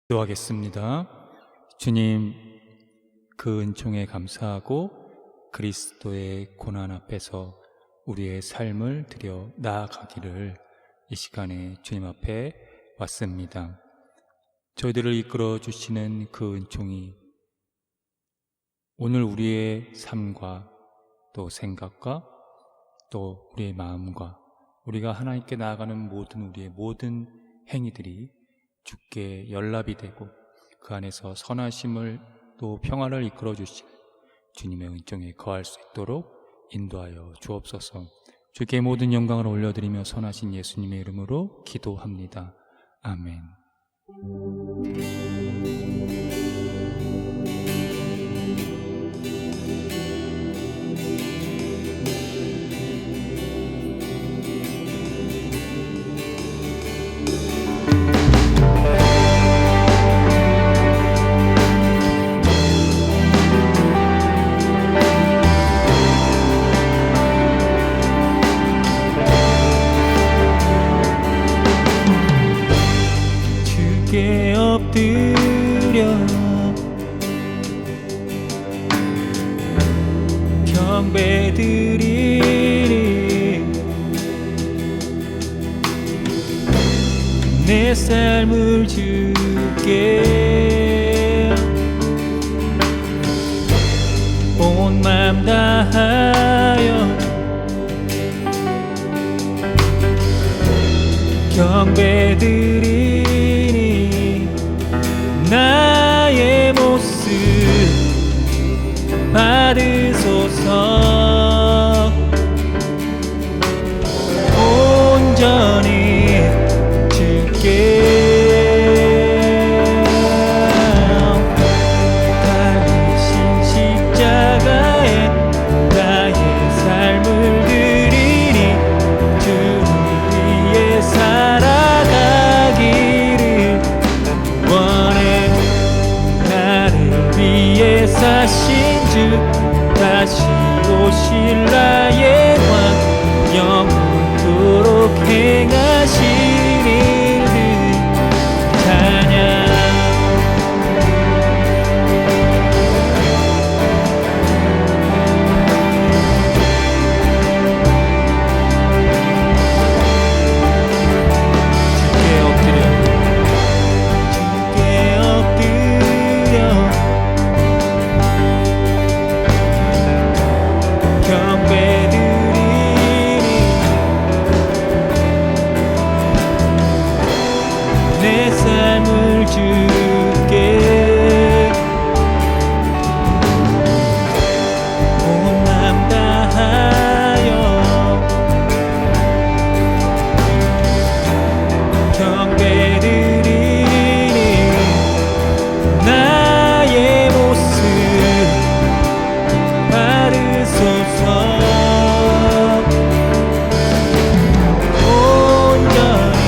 기도하겠습니다. 주님, 그 은총에 감사하고 그리스도의 고난 앞에서 우리의 삶을 드려 나아가기를 이 시간에 주님 앞에 왔습니다. 저희들을 이끌어 주시는 그 은총이 오늘 우리의 삶과 또 생각과 또 우리의 마음과 우리가 하나님께 나아가는 우리의 모든 행위들이 주께 연락이 되고 그 안에서 선하심을 또 평화를 이끌어 주시는 주님의 은총에 거할 수 있도록 인도하여 주옵소서. 주께 모든 영광을 올려드리며 선하신 예수님의 이름으로 기도합니다. 아멘. 주께 엎드려 경배드리리. 내 삶을 주께 온 맘 다하여 경배드리리. 나의 모습 받으소서. 온전히 주께 달리신 십자가에 나의 삶을 드리니 주를 위해 살아가기를 원해. 나를 위해 사신 주 다시 오실 나의 왕 영원토록 행하신 일들 찬양. 내 삶을 주께 온 맘 다하여 경배드리니 나의 모습 받으소서. 온전히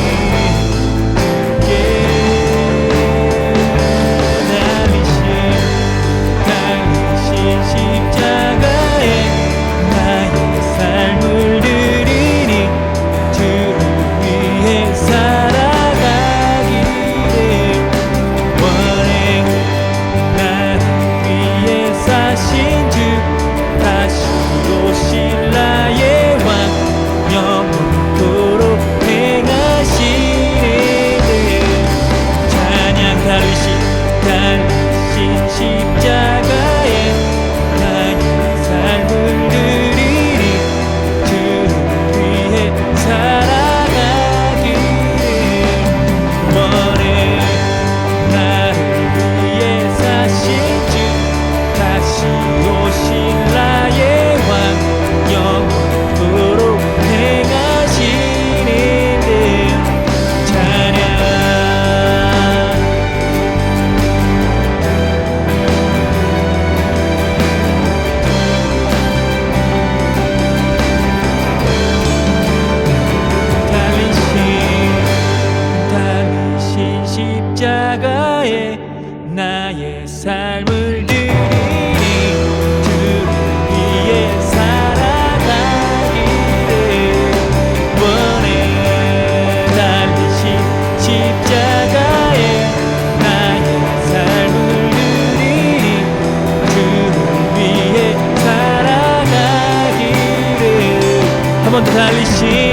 먼저 달리신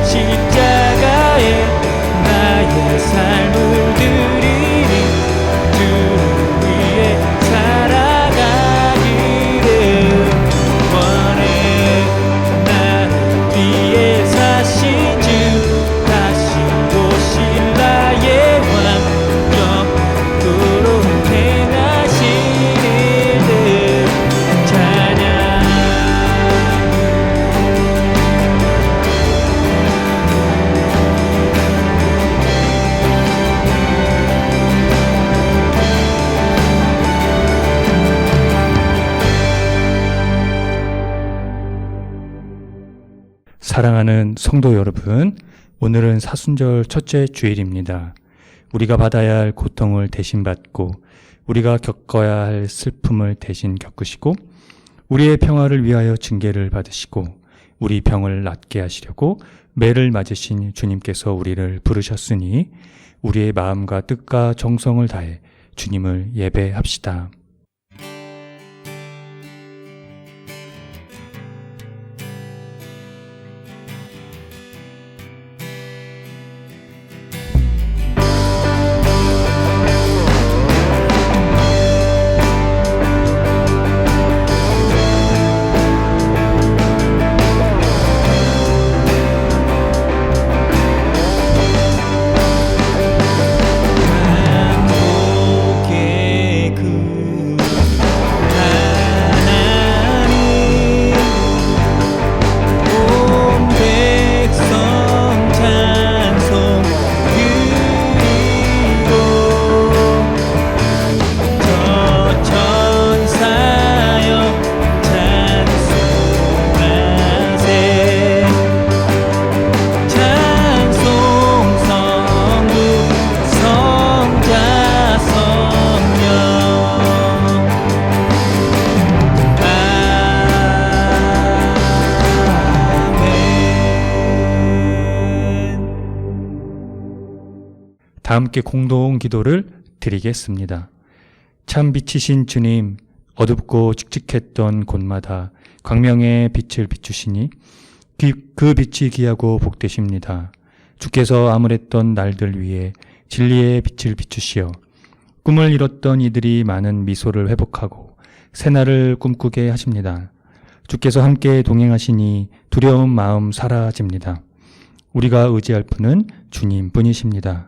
십자가에 나의 삶을 드리니 주를 위해 살아가기를 원해. 나를 위해 사신 주 다시 오실 나의 왕 영토록 행하신 일들 찬양. 사랑하는 성도 여러분, 오늘은 사순절 첫째 주일입니다. 우리가 받아야 할 고통을 대신 받고 우리가 겪어야 할 슬픔을 대신 겪으시고 우리의 평화를 위하여 징계를 받으시고 우리 병을 낫게 하시려고 매를 맞으신 주님께서 우리를 부르셨으니 우리의 마음과 뜻과 정성을 다해 주님을 예배합시다. 다 함께 공동 기도를 드리겠습니다. 참 빛이신 주님, 어둡고 칙칙했던 곳마다 광명의 빛을 비추시니 그 빛이 귀하고 복되십니다. 주께서 암울했던 날들 위에 진리의 빛을 비추시어 꿈을 잃었던 이들이 많은 미소를 회복하고 새날을 꿈꾸게 하십니다. 주께서 함께 동행하시니 두려운 마음 사라집니다. 우리가 의지할 분은 주님뿐이십니다.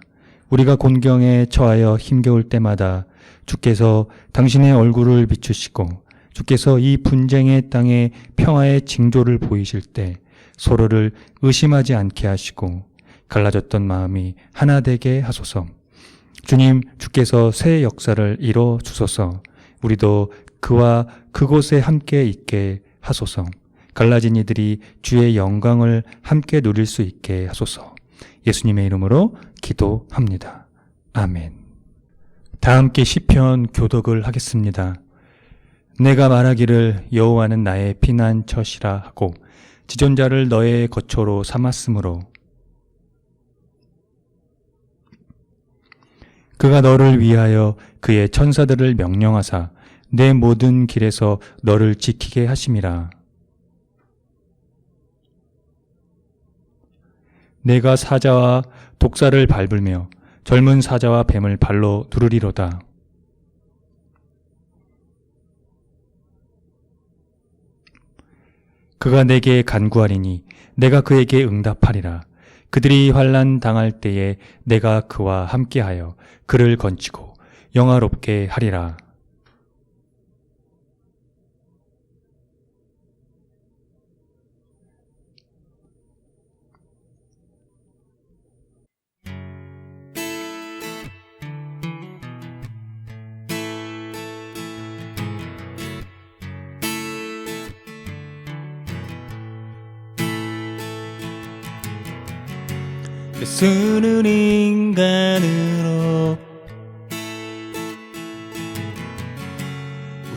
우리가 곤경에 처하여 힘겨울 때마다 주께서 당신의 얼굴을 비추시고 주께서 이 분쟁의 땅에 평화의 징조를 보이실 때 서로를 의심하지 않게 하시고 갈라졌던 마음이 하나 되게 하소서. 주님, 주께서 새 역사를 이뤄 주소서. 우리도 그와 그곳에 함께 있게 하소서. 갈라진 이들이 주의 영광을 함께 누릴 수 있게 하소서. 예수님의 이름으로 기도합니다. 아멘. 다 함께 시편 교독을 하겠습니다. 내가 말하기를 여호와는 나의 피난처시라 하고 지존자를 너의 거처로 삼았으므로 그가 너를 위하여 그의 천사들을 명령하사 내 모든 길에서 너를 지키게 하심이라. 내가 사자와 독사를 밟으며 젊은 사자와 뱀을 발로 두르리로다. 그가 내게 간구하리니 내가 그에게 응답하리라. 그들이 환난 당할 때에 내가 그와 함께하여 그를 건지고 영화롭게 하리라. 쓰는 인간으로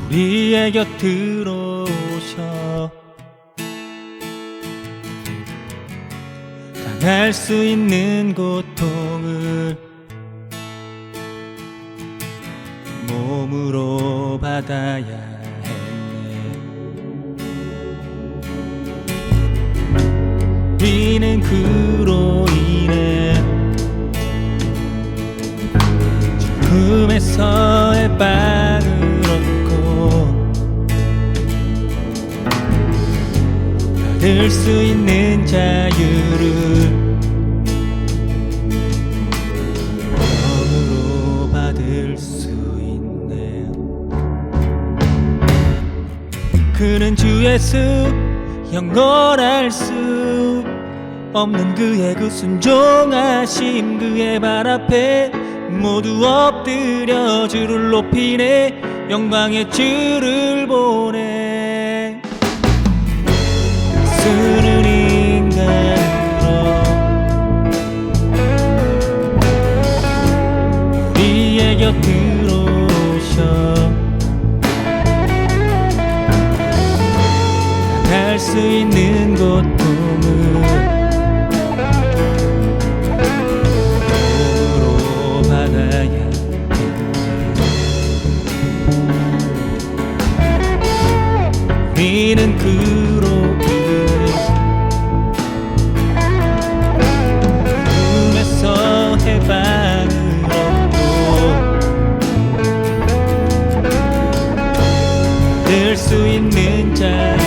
우리의 곁으로 오셔 당할 수 있는 고통을 몸으로 받아야 했네. 우리는 그로 인해 죽음에서의 빵을 얻고 받을 수 있는 자유를 덤으로 받을 수 있네. 그는 주 예수 영원할 수 없는 그의 그 순종하심, 그의 발 앞에 모두 엎드려 주를 높이네. 영광의 주를 보내. 쓰는 인간으로 우리의 곁으로 오셔 갈 수 있는 고통을 몸으로 받아야 해. 우리는 그로 꿈에서 해방을 얻고 될 수 있는 자유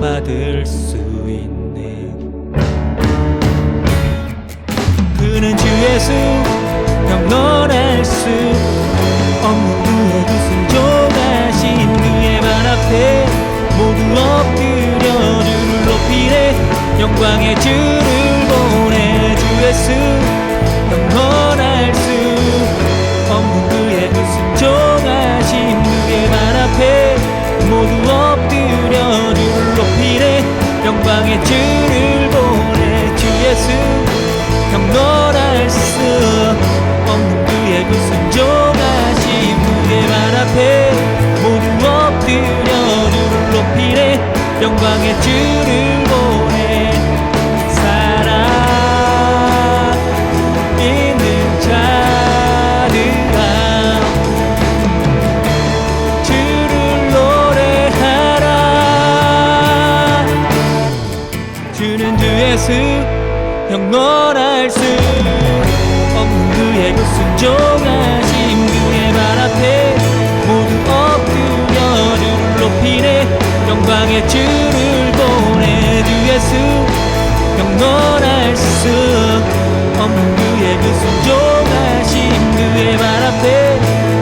받을 수 있네. 그는 주 예수 영원할 수 없는 그의 그 순종하신 그의 발 앞에 모두 엎드려 주를 높이네. 영광의 주를 보내. 주 예수 영원할 수 없는 그의 그 순종하신 그의 발 앞에 모두 엎드려 주를 높이네. 영광의 주를 보내. 주 예수 영원할 수 없는 그의 그 순종하심, 그의 발 앞에 모두 엎드려 주를 높이네. 영광의 주를 보내. 살아 있는 자들아 주를 노래하라. 주는 주 예수 영원할 수 없는 그의 그 순종하심, 그의 발 앞에 모두 엎드려 주를 높이네. 영광의 주를 보내. 주 예수 영원할 수 없는 그의 그 순종하심, 그의 발 앞에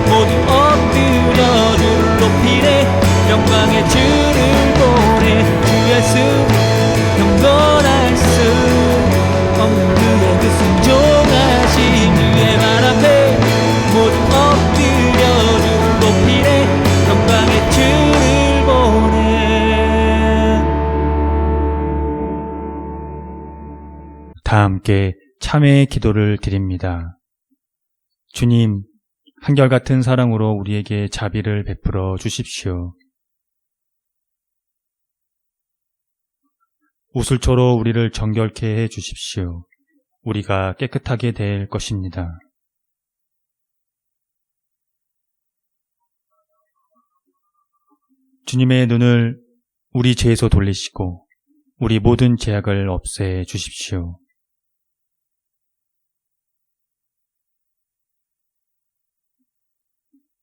모두 엎드려 주를 높이네. 영광의 주를 보내. 주 예수 영원할 수 없는 그의 그 순종하심, 그의 발 앞에 모두 엎드려 주를 높이네. 영광의 주를 보내. 다 함께 참회의 기도를 드립니다. 주님, 한결같은 사랑으로 우리에게 자비를 베풀어 주십시오. 우슬초로 우리를 정결케 해 주십시오. 우리가 깨끗하게 될 것입니다. 주님의 눈을 우리 죄에서 돌리시고 우리 모든 죄악을 없애 주십시오.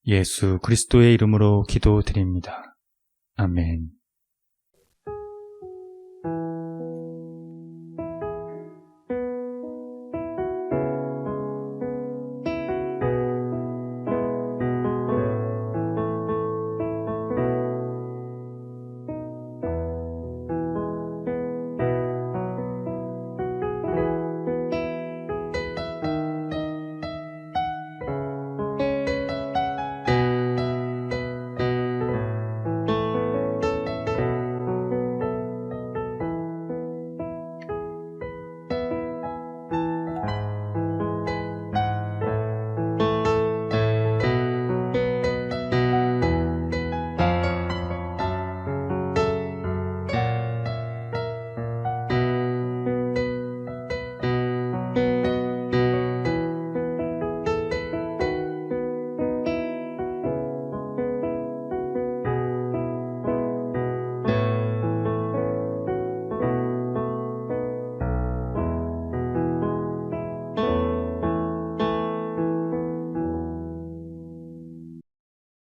예수 그리스도의 이름으로 기도드립니다. 아멘.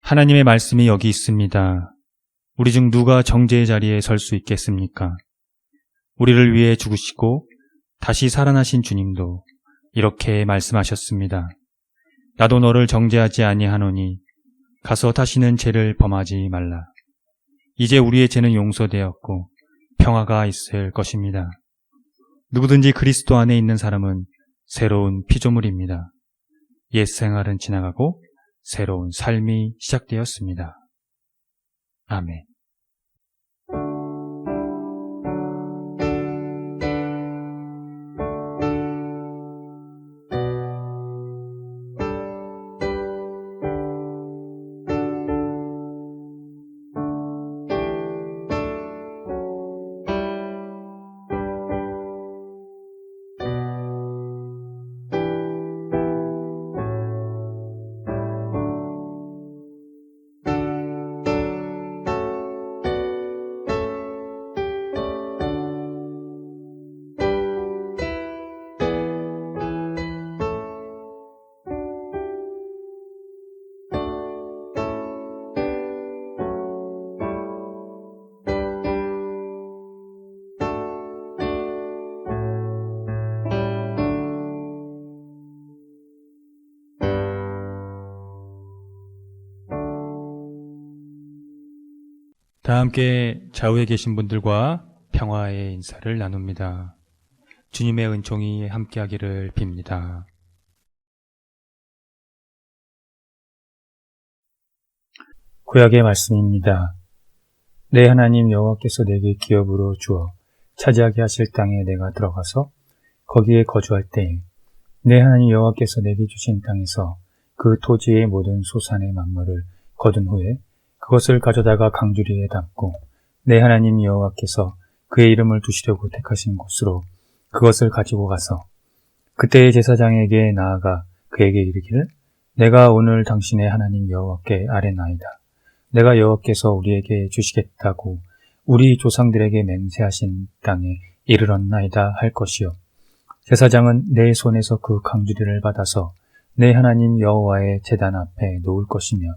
하나님의 말씀이 여기 있습니다. 우리 중 누가 정죄의 자리에 설 수 있겠습니까? 우리를 위해 죽으시고 다시 살아나신 주님도 이렇게 말씀하셨습니다. 나도 너를 정죄하지 아니하노니 가서 다시는 죄를 범하지 말라. 이제 우리의 죄는 용서되었고 평화가 있을 것입니다. 누구든지 그리스도 안에 있는 사람은 새로운 피조물입니다. 옛 생활은 지나가고 새로운 삶이 시작되었습니다. 아멘. 다 함께 좌우에 계신 분들과 평화의 인사를 나눕니다. 주님의 은총이 함께하기를 빕니다. 구약의 말씀입니다. 내 하나님 여호와께서 내게 기업으로 주어 차지하게 하실 땅에 내가 들어가서 거기에 거주할 때에 내 하나님 여호와께서 내게 주신 땅에서 그 토지의 모든 소산의 만물을 거둔 후에 그것을 가져다가 강주리에 담고 내 하나님 여호와께서 그의 이름을 두시려고 택하신 곳으로 그것을 가지고 가서 그때의 제사장에게 나아가 그에게 이르기를 내가 오늘 당신의 하나님 여호와께 아뢰나이다. 내가 여호와께서 우리에게 주시겠다고 우리 조상들에게 맹세하신 땅에 이르렀나이다 할 것이요. 제사장은 내 손에서 그 강주리를 받아서 내 하나님 여호와의 제단 앞에 놓을 것이며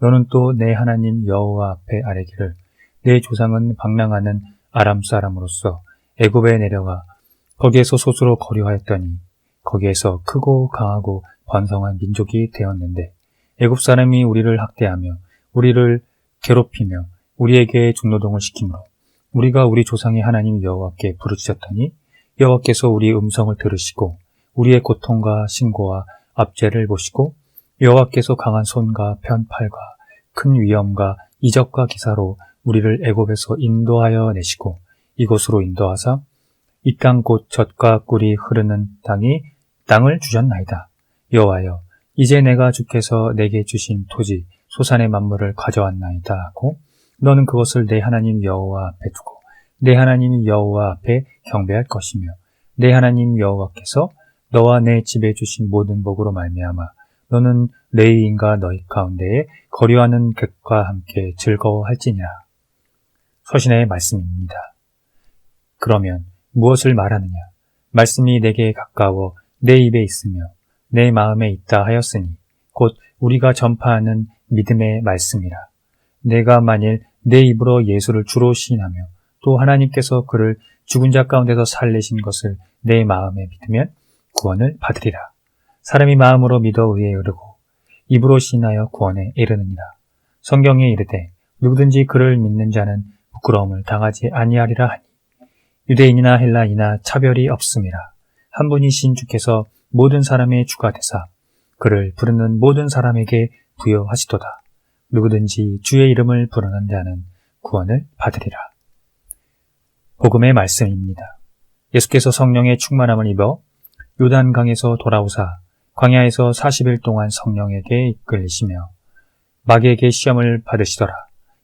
너는 또 내 하나님 여호와 앞에 아뢰기를 내 조상은 방랑하는 아람 사람으로서 애굽에 내려가 거기에서 소수로 거류하였더니 거기에서 크고 강하고 번성한 민족이 되었는데 애굽 사람이 우리를 학대하며 우리를 괴롭히며 우리에게 중노동을 시키므로 우리가 우리 조상의 하나님 여호와께 부르짖었더니 여호와께서 우리의 음성을 들으시고 우리의 고통과 신고와 압제를 보시고 여호와께서 강한 손과 편팔과 큰 위엄과 이적과 기사로 우리를 애굽에서 인도하여 내시고 이곳으로 인도하사 이 땅 곧 젖과 꿀이 흐르는 땅을 주셨나이다. 여호와여, 이제 내가 주께서 내게 주신 토지 소산의 만물을 가져왔나이다 하고 너는 그것을 내 하나님 여호와 앞에 두고 내 하나님 여호와 앞에 경배할 것이며 내 하나님 여호와께서 너와 내 집에 주신 모든 복으로 말미암아 너는 레위인과 너희 가운데에 거류하는 객과 함께 즐거워할지니라. 서신의 말씀입니다. 그러면 무엇을 말하느냐? 말씀이 내게 가까워 내 입에 있으며 내 마음에 있다 하였으니 곧 우리가 전파하는 믿음의 말씀이라. 내가 만일 내 입으로 예수를 주로 시인하며 또 하나님께서 그를 죽은 자 가운데서 살리신 것을 내 마음에 믿으면 구원을 받으리라. 사람이 마음으로 믿어 의에 이르고 입으로 시인하여 구원에 이르느니라. 성경에 이르되 누구든지 그를 믿는 자는 부끄러움을 당하지 아니하리라 하니 유대인이나 헬라인이나 차별이 없음이라. 한 분이신 주께서 모든 사람의 주가 되사 그를 부르는 모든 사람에게 부여하시도다. 누구든지 주의 이름을 부르는 자는 구원을 받으리라. 복음의 말씀입니다. 예수께서 성령의 충만함을 입어 요단강에서 돌아오사 광야에서 40일 동안 성령에게 이끌리시며 마귀에게 시험을 받으시더라.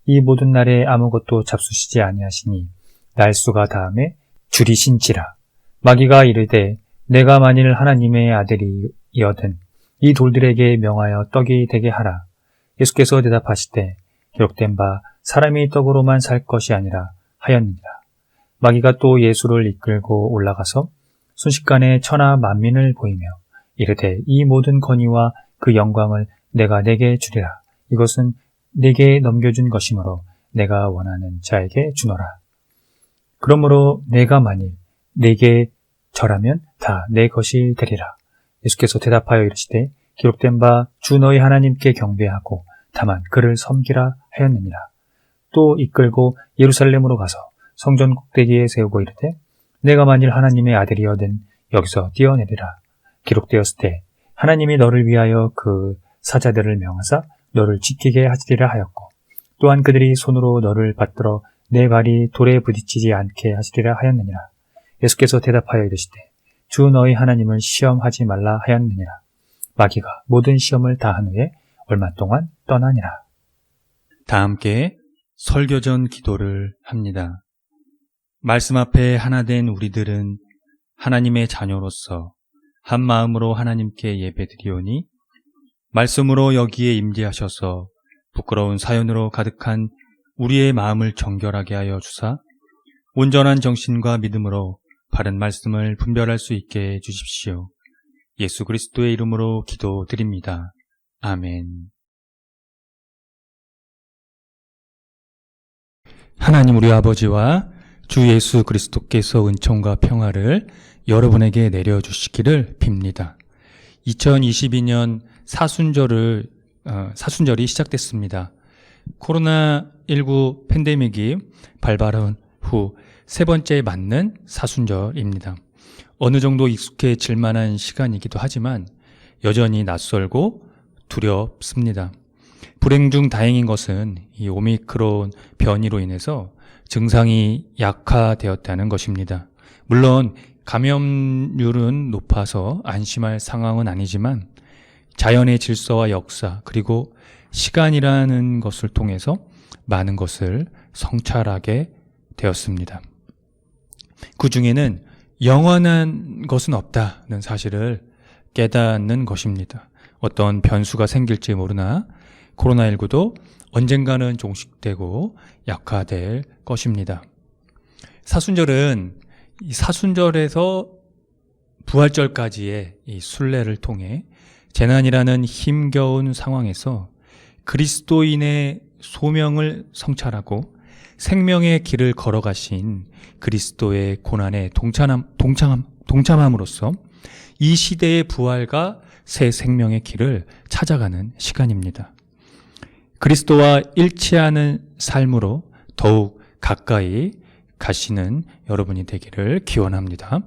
이 모든 날에 아무것도 잡수시지 아니하시니 날수가 다음에 줄이신지라. 마귀가 이르되 내가 만일 하나님의 아들이여든 이 돌들에게 명하여 떡이 되게 하라. 예수께서 대답하시되 기록된 바 사람이 떡으로만 살 것이 아니라 하였느니라. 마귀가 또 예수를 이끌고 올라가서 순식간에 천하 만민을 보이며 이르되 이 모든 권위와 그 영광을 내가 내게 주리라. 이것은 내게 넘겨준 것이므로 내가 원하는 자에게 주노라. 그러므로 내가 만일 내게 절하면 다 내 것이 되리라. 예수께서 대답하여 이르시되 기록된 바 주 너희 하나님께 경배하고 다만 그를 섬기라 하였느니라. 또 이끌고 예루살렘으로 가서 성전 꼭대기에 세우고 이르되 내가 만일 하나님의 아들이여든 여기서 뛰어내리라. 기록되었을 때 하나님이 너를 위하여 그 사자들을 명하사 너를 지키게 하시리라 하였고 또한 그들이 손으로 너를 받들어 내 발이 돌에 부딪히지 않게 하시리라 하였느니라. 예수께서 대답하여 이르시되 주 너희 하나님을 시험하지 말라 하였느니라. 마귀가 모든 시험을 다한 후에 얼마 동안 떠나니라. 다 함께 설교전 기도를 합니다. 말씀 앞에 하나 된 우리들은 하나님의 자녀로서 한 마음으로 하나님께 예배드리오니 말씀으로 여기에 임재하셔서 부끄러운 사연으로 가득한 우리의 마음을 정결하게 하여 주사 온전한 정신과 믿음으로 바른 말씀을 분별할 수 있게 해 주십시오. 예수 그리스도의 이름으로 기도드립니다. 아멘. 하나님 우리 아버지와 주 예수 그리스도께서 은총과 평화를 여러분에게 내려주시기를 빕니다. 2022년 사순절이 시작됐습니다. 코로나19 팬데믹이 발발한 후 세 번째 맞는 사순절입니다. 어느 정도 익숙해질 만한 시간이기도 하지만 여전히 낯설고 두렵습니다. 불행 중 다행인 것은 이 오미크론 변이로 인해서 증상이 약화되었다는 것입니다. 물론 감염률은 높아서 안심할 상황은 아니지만 자연의 질서와 역사 그리고 시간이라는 것을 통해서 많은 것을 성찰하게 되었습니다. 그 중에는 영원한 것은 없다는 사실을 깨닫는 것입니다. 어떤 변수가 생길지 모르나 코로나19도 언젠가는 종식되고 약화될 것입니다. 사순절은 이 사순절에서 부활절까지의 이 순례를 통해 재난이라는 힘겨운 상황에서 그리스도인의 소명을 성찰하고 생명의 길을 걸어가신 그리스도의 고난에 동참함으로써 이 시대의 부활과 새 생명의 길을 찾아가는 시간입니다. 그리스도와 일치하는 삶으로 더욱 가까이 가시는 여러분이 되기를 기원합니다.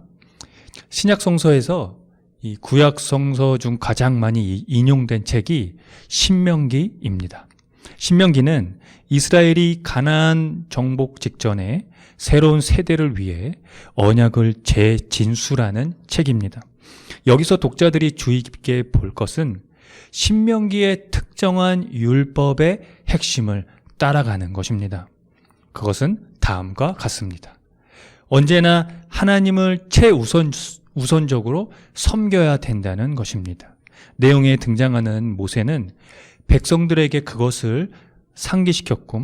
신약 성서에서 이 구약 성서 중 가장 많이 인용된 책이 신명기입니다. 신명기는 이스라엘이 가나안 정복 직전에 새로운 세대를 위해 언약을 재진술하는 책입니다. 여기서 독자들이 주의 깊게 볼 것은 신명기의 특정한 율법의 핵심을 따라가는 것입니다. 그것은 다음과 같습니다. 언제나 하나님을 최우선적으로 섬겨야 된다는 것입니다. 내용에 등장하는 모세는 백성들에게 그것을 상기시켰고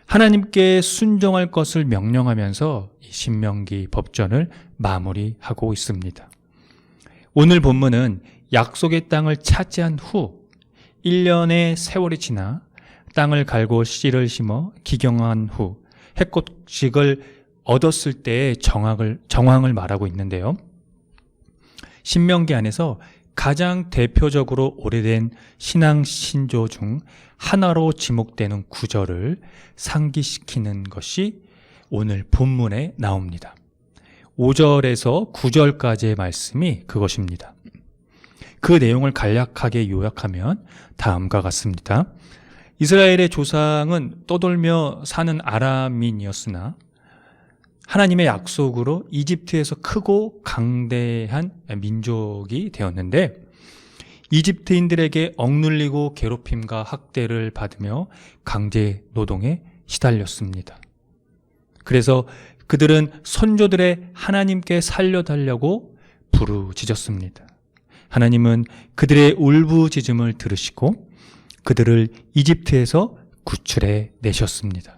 하나님께 순종할 것을 명령하면서 이 신명기 법전을 마무리하고 있습니다. 오늘 본문은 약속의 땅을 차지한 후 1년의 세월이 지나 땅을 갈고 씨를 심어 기경한 후 해꽃식을 얻었을 때의 정황을 말하고 있는데요. 신명기 안에서 가장 대표적으로 오래된 신앙 신조 중 하나로 지목되는 구절을 상기시키는 것이 오늘 본문에 나옵니다. 5절에서 9절까지의 말씀이 그것입니다. 그 내용을 간략하게 요약하면 다음과 같습니다. 이스라엘의 조상은 떠돌며 사는 아람인이었으나 하나님의 약속으로 이집트에서 크고 강대한 민족이 되었는데 이집트인들에게 억눌리고 괴롭힘과 학대를 받으며 강제 노동에 시달렸습니다. 그래서 그들은 선조들의 하나님께 살려달라고 부르짖었습니다. 하나님은 그들의 울부짖음을 들으시고 그들을 이집트에서 구출해 내셨습니다.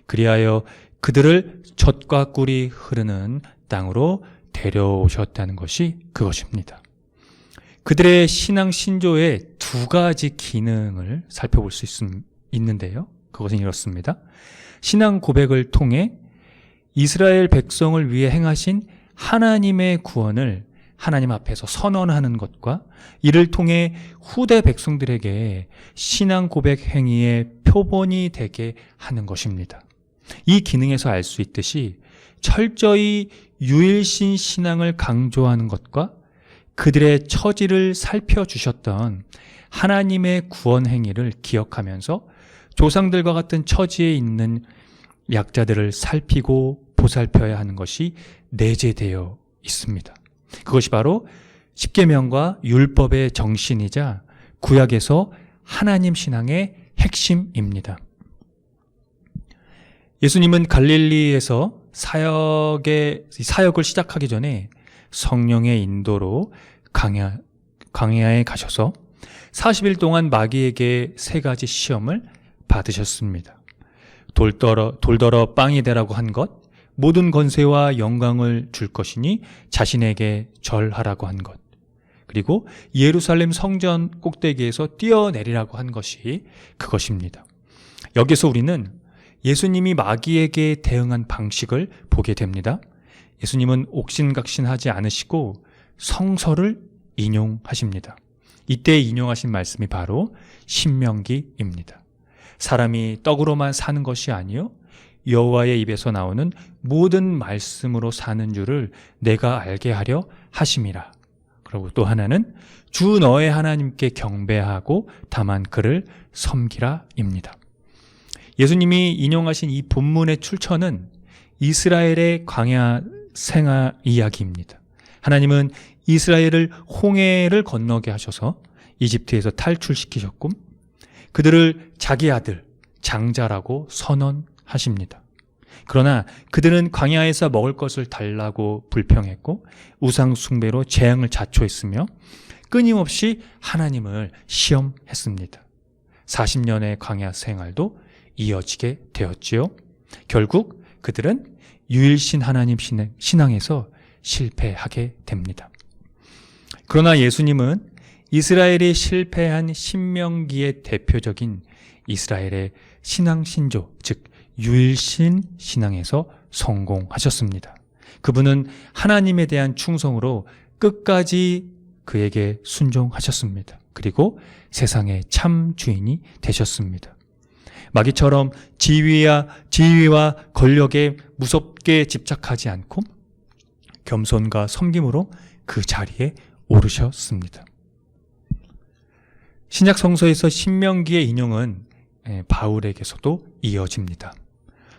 그리하여 그들을 젖과 꿀이 흐르는 땅으로 데려오셨다는 것이 그것입니다. 그들의 신앙 신조의 두 가지 기능을 살펴볼 수 있는데요. 그것은 이렇습니다. 신앙 고백을 통해 이스라엘 백성을 위해 행하신 하나님의 구원을 하나님 앞에서 선언하는 것과 이를 통해 후대 백성들에게 신앙 고백 행위의 표본이 되게 하는 것입니다. 이 기능에서 알 수 있듯이 철저히 유일신 신앙을 강조하는 것과 그들의 처지를 살펴주셨던 하나님의 구원 행위를 기억하면서 조상들과 같은 처지에 있는 약자들을 살피고 보살펴야 하는 것이 내재되어 있습니다. 그것이 바로 십계명과 율법의 정신이자 구약에서 하나님 신앙의 핵심입니다. 예수님은 갈릴리에서 사역을 시작하기 전에 성령의 인도로 광야에 가셔서 40일 동안 마귀에게 3가지 시험을 받으셨습니다. 돌더러 빵이 되라고 한 것, 모든 권세와 영광을 줄 것이니 자신에게 절하라고 한 것, 그리고 예루살렘 성전 꼭대기에서 뛰어내리라고 한 것이 그것입니다. 여기서 우리는 예수님이 마귀에게 대응한 방식을 보게 됩니다. 예수님은 옥신각신하지 않으시고 성서를 인용하십니다. 이때 인용하신 말씀이 바로 신명기입니다. 사람이 떡으로만 사는 것이 아니요 여호와의 입에서 나오는 모든 말씀으로 사는 줄을 내가 알게 하려 하심이라. 그리고 또 하나는 주 너의 하나님께 경배하고 다만 그를 섬기라입니다. 예수님이 인용하신 이 본문의 출처는 이스라엘의 광야 생활 이야기입니다. 하나님은 이스라엘을 홍해를 건너게 하셔서 이집트에서 탈출시키셨고 그들을 자기 아들 장자라고 선언하십니다. 그러나 그들은 광야에서 먹을 것을 달라고 불평했고 우상 숭배로 재앙을 자초했으며 끊임없이 하나님을 시험했습니다. 40년의 광야 생활도 이어지게 되었지요. 결국 그들은 유일신 하나님 신앙에서 실패하게 됩니다. 그러나 예수님은 이스라엘이 실패한 신명기의 대표적인 이스라엘의 신앙 신조, 즉 유일신 신앙에서 성공하셨습니다. 그분은 하나님에 대한 충성으로 끝까지 그에게 순종하셨습니다. 그리고 세상의 참 주인이 되셨습니다. 마귀처럼 지위와 권력에 무섭게 집착하지 않고 겸손과 섬김으로 그 자리에 오르셨습니다. 신약 성서에서 신명기의 인용은 바울에게서도 이어집니다.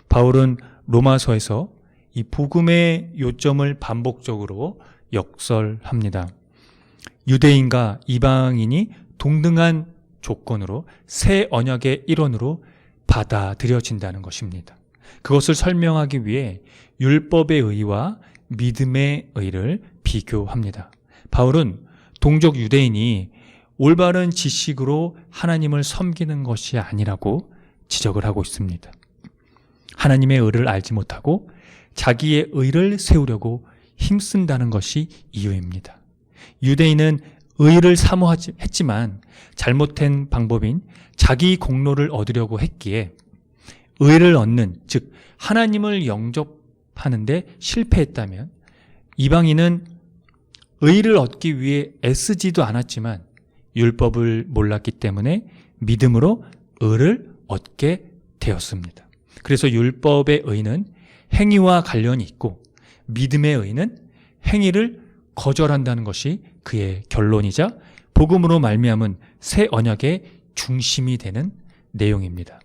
바울은 로마서에서 이 복음의 요점을 반복적으로 역설합니다. 유대인과 이방인이 동등한 조건으로 새 언약의 일원으로 받아들여진다는 것입니다. 그것을 설명하기 위해 율법의 의와 믿음의 의를 비교합니다. 바울은 동족 유대인이 올바른 지식으로 하나님을 섬기는 것이 아니라고 지적을 하고 있습니다. 하나님의 의를 알지 못하고 자기의 의를 세우려고 힘쓴다는 것이 이유입니다. 유대인은 의를 사모했지만 잘못된 방법인 자기 공로를 얻으려고 했기에 의를 얻는, 즉 하나님을 영접하는 데 실패했다면 이방인은 의를 얻기 위해 애쓰지도 않았지만 율법을 몰랐기 때문에 믿음으로 의를 얻게 되었습니다. 그래서 율법의 의는 행위와 관련이 있고 믿음의 의는 행위를 거절한다는 것이 그의 결론이자 복음으로 말미암은 새 언약의 중심이 되는 내용입니다.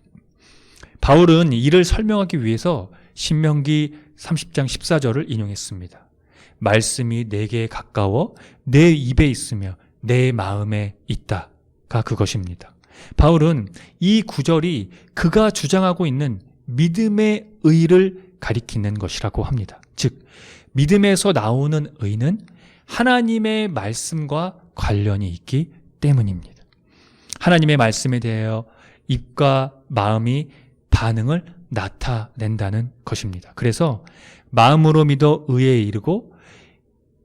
바울은 이를 설명하기 위해서 신명기 30장 14절을 인용했습니다. 말씀이 내게 가까워 내 입에 있으며 내 마음에 있다가 그것입니다. 바울은 이 구절이 그가 주장하고 있는 믿음의 의를 가리키는 것이라고 합니다. 즉 믿음에서 나오는 의는 하나님의 말씀과 관련이 있기 때문입니다. 하나님의 말씀에 대하여 입과 마음이 반응을 나타낸다는 것입니다. 그래서 마음으로 믿어 의에 이르고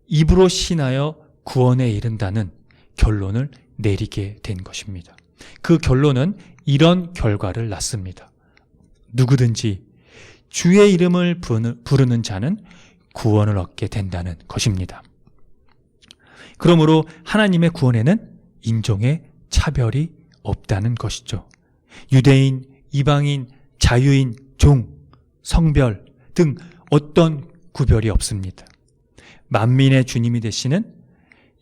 입으로 신하여 구원에 이른다는 결론을 내리게 된 것입니다. 그 결론은 이런 결과를 낳습니다. 누구든지 주의 이름을 부르는 자는 구원을 얻게 된다는 것입니다. 그러므로 하나님의 구원에는 인종의 차별이 없다는 것이죠. 유대인, 이방인, 자유인, 종, 성별 등 어떤 구별이 없습니다. 만민의 주님이 되시는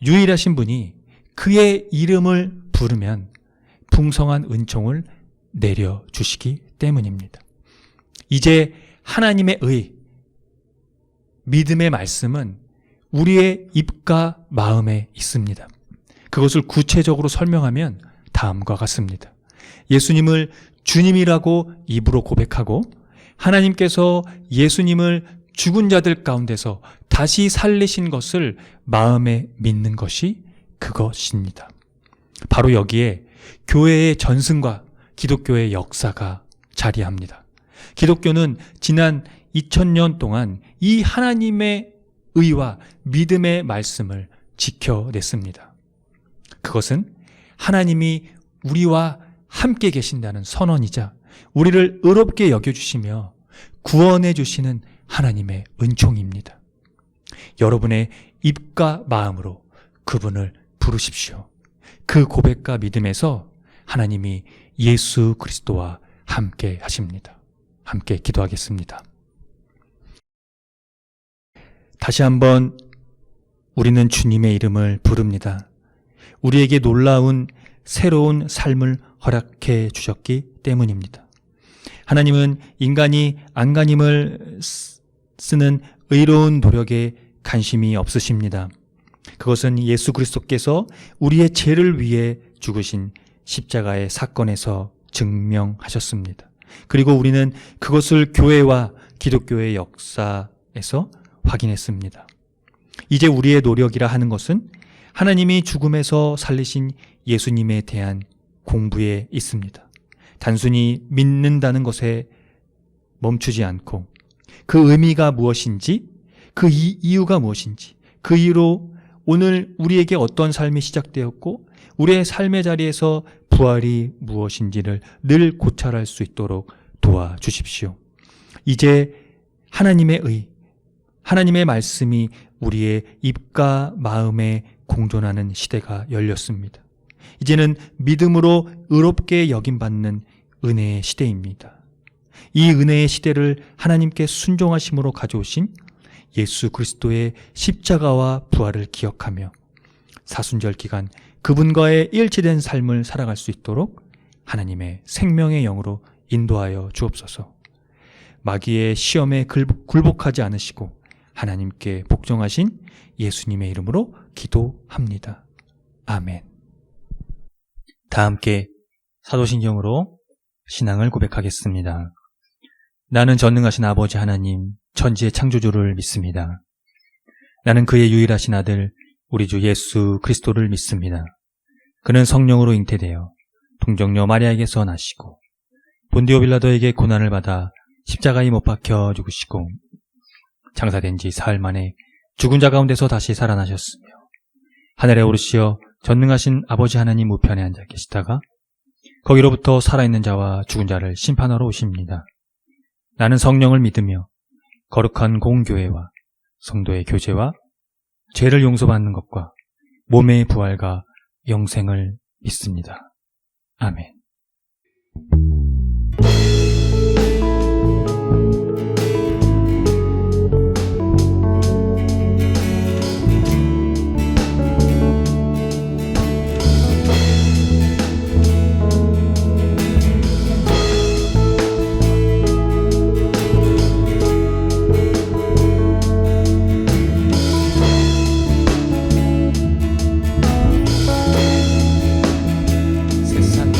유일하신 분이 그의 이름을 부르면 풍성한 은총을 내려주시기 때문입니다. 이제 하나님의 믿음의 말씀은 우리의 입과 마음에 있습니다. 그것을 구체적으로 설명하면 다음과 같습니다. 예수님을 주님이라고 입으로 고백하고 하나님께서 예수님을 죽은 자들 가운데서 다시 살리신 것을 마음에 믿는 것이 그것입니다. 바로 여기에 교회의 전승과 기독교의 역사가 자리합니다. 기독교는 지난 2000년 동안 이 하나님의 의와 믿음의 말씀을 지켜냈습니다. 그것은 하나님이 우리와 함께 계신다는 선언이자 우리를 의롭게 여겨주시며 구원해 주시는 하나님의 은총입니다. 여러분의 입과 마음으로 그분을 부르십시오. 그 고백과 믿음에서 하나님이 예수 그리스도와 함께 하십니다. 함께 기도하겠습니다. 다시 한번 우리는 주님의 이름을 부릅니다. 우리에게 놀라운 새로운 삶을 허락해 주셨기 때문입니다. 하나님은 인간이 안간힘을 쓰는 의로운 노력에 관심이 없으십니다. 그것은 예수 그리스도께서 우리의 죄를 위해 죽으신 십자가의 사건에서 증명하셨습니다. 그리고 우리는 그것을 교회와 기독교의 역사에서 확인했습니다. 이제 우리의 노력이라 하는 것은 하나님이 죽음에서 살리신 예수님에 대한 공부에 있습니다. 단순히 믿는다는 것에 멈추지 않고 그 의미가 무엇인지, 그 이유가 무엇인지, 그 이유로 오늘 우리에게 어떤 삶이 시작되었고 우리의 삶의 자리에서 부활이 무엇인지를 늘 고찰할 수 있도록 도와주십시오. 이제 하나님의 말씀이 우리의 입과 마음에 공존하는 시대가 열렸습니다. 이제는 믿음으로 의롭게 여김받는 은혜의 시대입니다. 이 은혜의 시대를 하나님께 순종하심으로 가져오신 예수 그리스도의 십자가와 부활을 기억하며 사순절 기간 그분과의 일치된 삶을 살아갈 수 있도록 하나님의 생명의 영으로 인도하여 주옵소서. 마귀의 시험에 굴복하지 않으시고 하나님께 복종하신 예수님의 이름으로 기도합니다. 아멘. 다 함께 사도신경으로 신앙을 고백하겠습니다. 나는 전능하신 아버지 하나님, 천지의 창조주를 믿습니다. 나는 그의 유일하신 아들, 우리 주 예수 그리스도를 믿습니다. 그는 성령으로 잉태되어 동정녀 마리아에게서 나시고 본디오 빌라도에게 고난을 받아 십자가에 못 박혀 죽으시고 장사된 지 사흘 만에 죽은 자 가운데서 다시 살아나셨으며 하늘에 오르시어 전능하신 아버지 하나님 우편에 앉아 계시다가 거기로부터 살아있는 자와 죽은 자를 심판하러 오십니다. 나는 성령을 믿으며 거룩한 공교회와 성도의 교제와 죄를 용서받는 것과 몸의 부활과 영생을 믿습니다. 아멘. 세상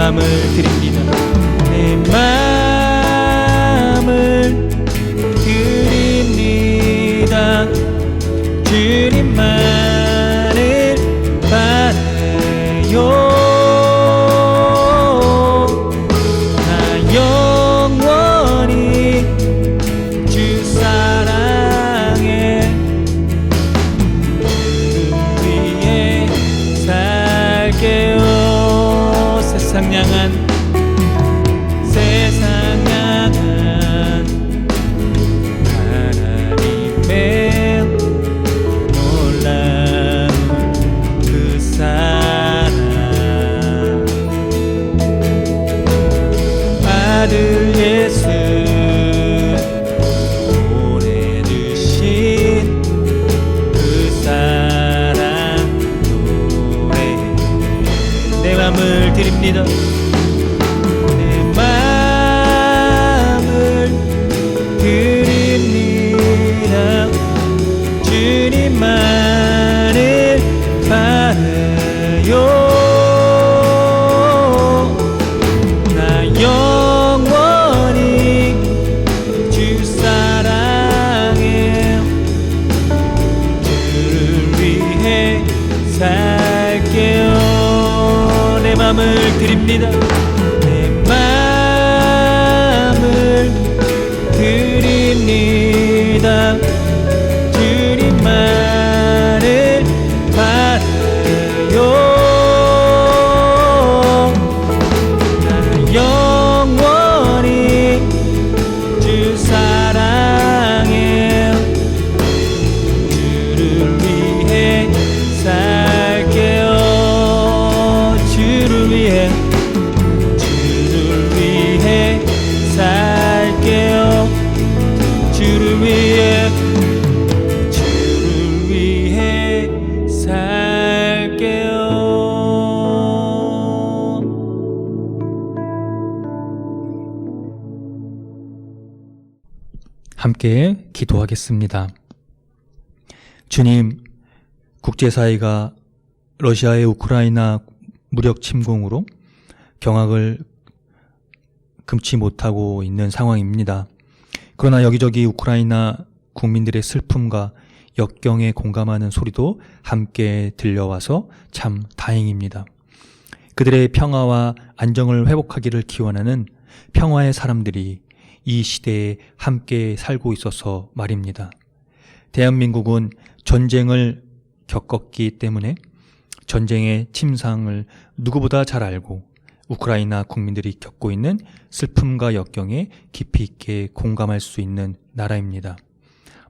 맘을 드립니다. 내 맘을 드립니다. 주님만을 바라요. 나 영원히 주 사랑해. 위에 살게요. 세상 향한 하나님의 놀라운 그 사랑, 아들 예수 보내주신 그 사랑 노래. 내 맘을 드립니다. 내 맘을 드립니다. 주님만을 바라요. 나 영원히 주 사랑해. 주를 위해 살게요. 내 맘을 드립니다. 내 맘을 드립니다. 주님만을 바라요. 나 영원히 주 사랑해. 주를 위해 살게요. 주를 위해 살게요. 주를 위해 살게요. 함께 기도하겠습니다. 주님, 국제사회가 러시아의 우크라이나 무력 침공으로 경악을 금치 못하고 있는 상황입니다. 그러나 여기저기 우크라이나 국민들의 슬픔과 역경에 공감하는 소리도 함께 들려와서 참 다행입니다. 그들의 평화와 안정을 회복하기를 기원하는 평화의 사람들이 이 시대에 함께 살고 있어서 말입니다. 대한민국은 전쟁을 겪었기 때문에 전쟁의 침상을 누구보다 잘 알고 우크라이나 국민들이 겪고 있는 슬픔과 역경에 깊이 있게 공감할 수 있는 나라입니다.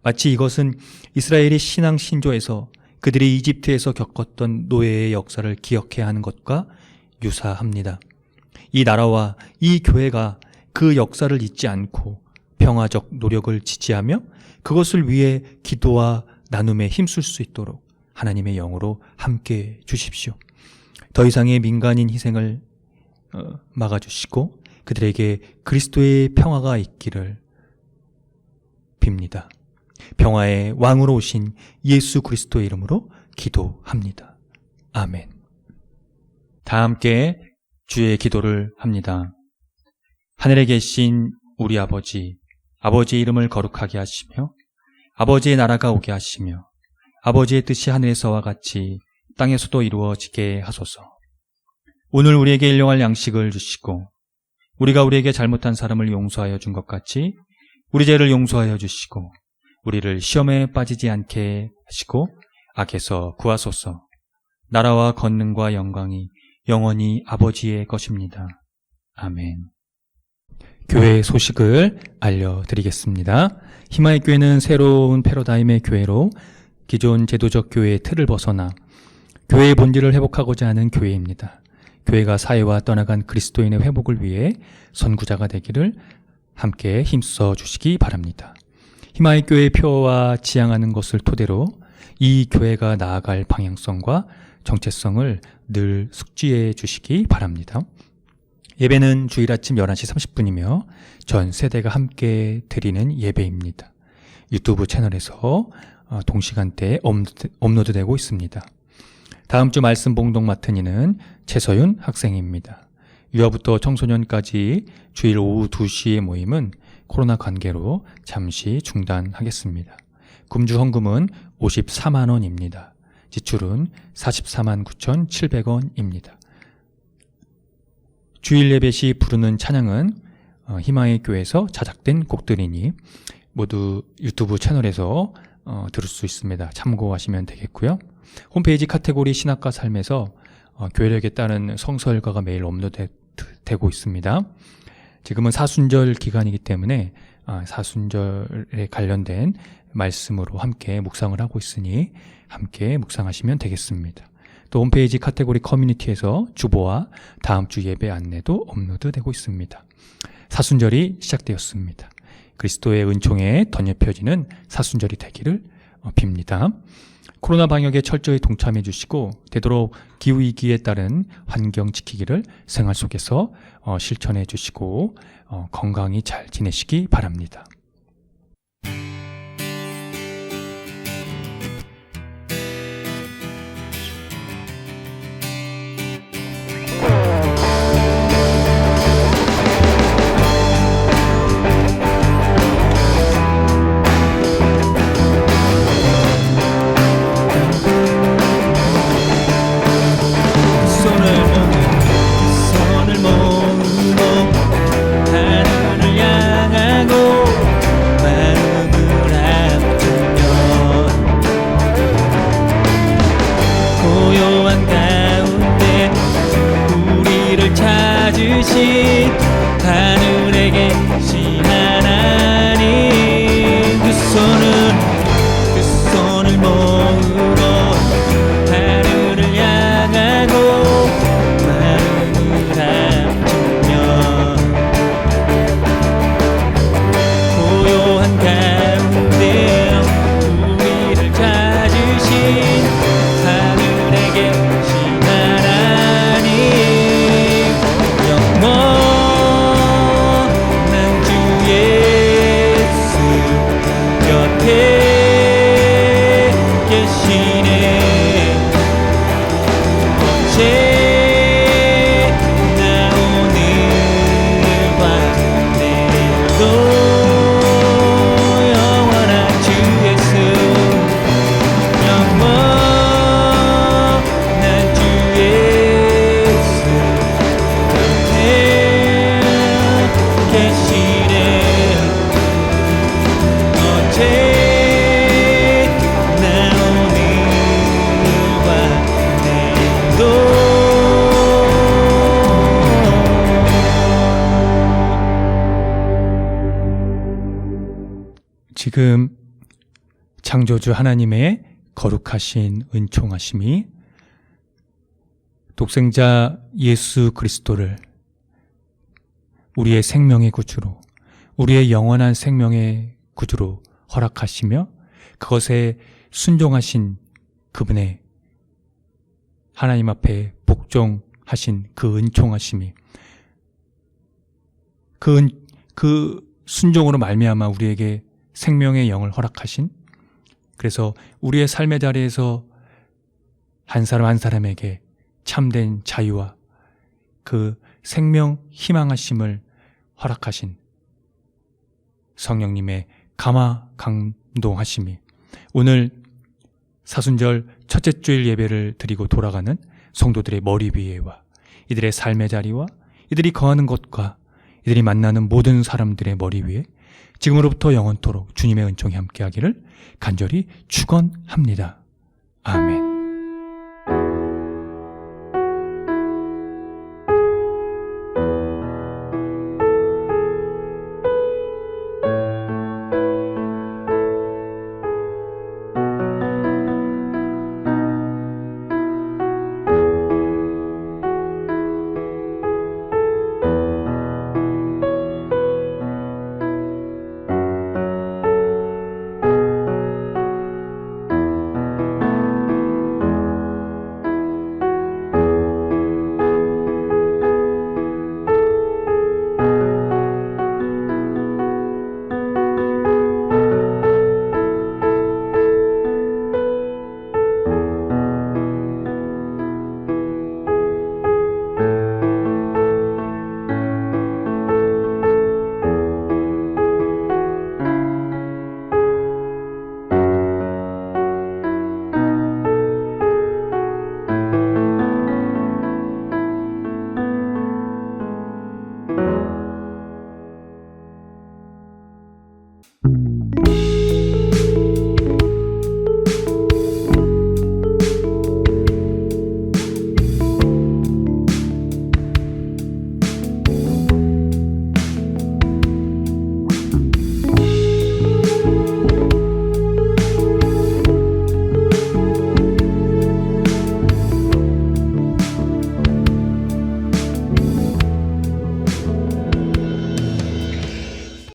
마치 이것은 이스라엘의 신앙 신조에서 그들이 이집트에서 겪었던 노예의 역사를 기억해야 하는 것과 유사합니다. 이 나라와 이 교회가 그 역사를 잊지 않고 평화적 노력을 지지하며 그것을 위해 기도와 나눔에 힘쓸 수 있도록 하나님의 영으로 함께 주십시오. 더 이상의 민간인 희생을 막아주시고 그들에게 그리스도의 평화가 있기를 빕니다. 평화의 왕으로 오신 예수 그리스도의 이름으로 기도합니다. 아멘. 다 함께 주의 기도를 합니다. 하늘에 계신 우리 아버지, 아버지의 이름을 거룩하게 하시며 아버지의 나라가 오게 하시며 아버지의 뜻이 하늘에서와 같이 땅에서도 이루어지게 하소서. 오늘 우리에게 일용할 양식을 주시고 우리가 우리에게 잘못한 사람을 용서하여 준 것 같이 우리 죄를 용서하여 주시고 우리를 시험에 빠지지 않게 하시고 악에서 구하소서. 나라와 권능과 영광이 영원히 아버지의 것입니다. 아멘. 교회 소식을 알려드리겠습니다. 희망의 교회는 새로운 패러다임의 교회로 기존 제도적 교회의 틀을 벗어나 교회의 본질을 회복하고자 하는 교회입니다. 교회가 사회와 떠나간 그리스도인의 회복을 위해 선구자가 되기를 함께 힘써 주시기 바랍니다. 희망의 교회의 표와 지향하는 것을 토대로 이 교회가 나아갈 방향성과 정체성을 늘 숙지해 주시기 바랍니다. 예배는 주일 아침 11시 30분이며 전 세대가 함께 드리는 예배입니다. 유튜브 채널에서 동시간대에 업로드되고 있습니다. 다음 주 말씀 봉독 맡은 이는 최서윤 학생입니다. 유아부터 청소년까지 주일 오후 2시의 모임은 코로나 관계로 잠시 중단하겠습니다. 금주 헌금은 54만 원입니다. 지출은 44만 9,700원입니다. 주일 예배 시 부르는 찬양은 희망의 교회에서 자작된 곡들이니 모두 유튜브 채널에서 들을 수 있습니다. 참고하시면 되겠고요. 홈페이지 카테고리 신학과 삶에서 교회력에 따른 성서일과가 매일 업로드되고 있습니다. 지금은 사순절 기간이기 때문에 사순절에 관련된 말씀으로 함께 묵상을 하고 있으니 함께 묵상하시면 되겠습니다. 또 홈페이지 카테고리 커뮤니티에서 주보와 다음 주 예배 안내도 업로드되고 있습니다. 사순절이 시작되었습니다. 그리스도의 은총에 덧입혀지는 사순절이 되기를 빕니다. 코로나 방역에 철저히 동참해 주시고 되도록 기후위기에 따른 환경 지키기를 생활 속에서 실천해 주시고 건강히 잘 지내시기 바랍니다. 찾으신 하늘에 계신 하나님 두 손을 모으고 하늘을 향하고 마음을 합치며 고요한 가운데 우리를 찾으신 하늘에 계신 하나님 영원한 주 예수 곁에 계시네 언제나 오늘과 내일도 영원한 주 예수 영원한 주 예수 계시네 언제나 오늘과 내일도 지금 창조주 하나님의 거룩하신 은총하심이 독생자 예수 그리스도를 우리의 생명의 구주로, 우리의 영원한 생명의 구주로 허락하시며 그것에 순종하신 그분의 하나님 앞에 복종하신 그 은총하심이 그 순종으로 말미암아 우리에게 생명의 영을 허락하신, 그래서 우리의 삶의 자리에서 한 사람 한 사람에게 참된 자유와 그 생명 희망하심을 허락하신 성령님의 감화 감동하심이 오늘 사순절 첫째 주일 예배를 드리고 돌아가는 성도들의 머리 위에와 이들의 삶의 자리와 이들이 거하는 곳과 이들이 만나는 모든 사람들의 머리 위에 지금으로부터 영원토록 주님의 은총이 함께하기를 간절히 축원합니다. 아멘.